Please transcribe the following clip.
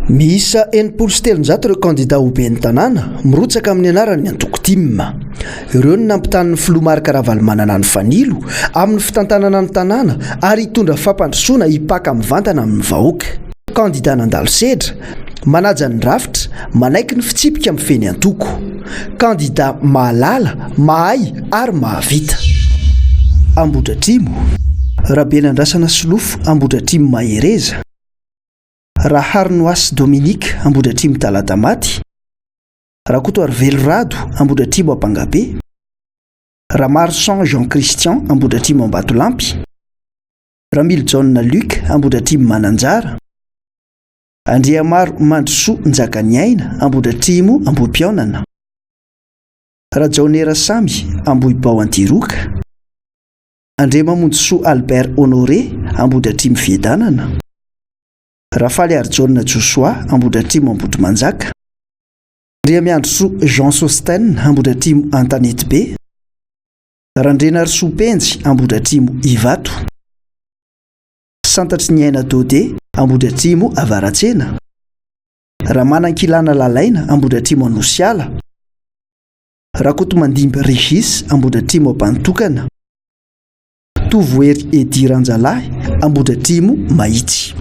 Miisa 700 ireo kandida ho ben'ny tanàna mirotsaka amin'ny anarany antoko timma. Ireo no nampitan'ny filomarika Ravalomanana ny fanilo amin'ny fitantanana ny tanàna ary hitondra fampandrosoana hipaka mivantana amin'ny vahoaka. Kandida nandalo sedra, manaja ny rafitra, manaiky ny fitsipika amin'ny feny antoko. Kandida mahalala, mahay ary mahavita. Ambodratrimo, Raben'Andrasana Silofo, Ambodratrimo Mahereza. Raharinoasy Dominique, Ambodratrimo Talatamaty. Rakotoary Velorado, Ambodratrimo Ampangabe. Ramarsan Jean Christian, Ambodratrimo Ambatolampy. Ramil John Luc, Ambodratrimo Mananjara. Andriamaro Mandrosoa Njakaniaina, Ambodratrimo Ambohipiaonana. Rajaonera Samy, Ambohibao Antiroka. Andriamamonjosoa Albert Honoré, Ambodratrimo Viedanana. Rafaly Arjona Joshua, Ambodratrimo Ambodimanjaka. Andriamiandrosoa Jean Sosten, Ambodratrimo Antanety Be. Randrena Sopenjy, Ambodratrimo Ivato. Santatry Niaina Dode, Ambodratrimo Avaratsena. Ramanankilana Lalaina, Ambodratrimo Anosiala. Rakotomandimby Régis, Ambodratrimo Ampantokana. Tovoery Edy Ranjalahy, Ambodratrimo Mahitsy.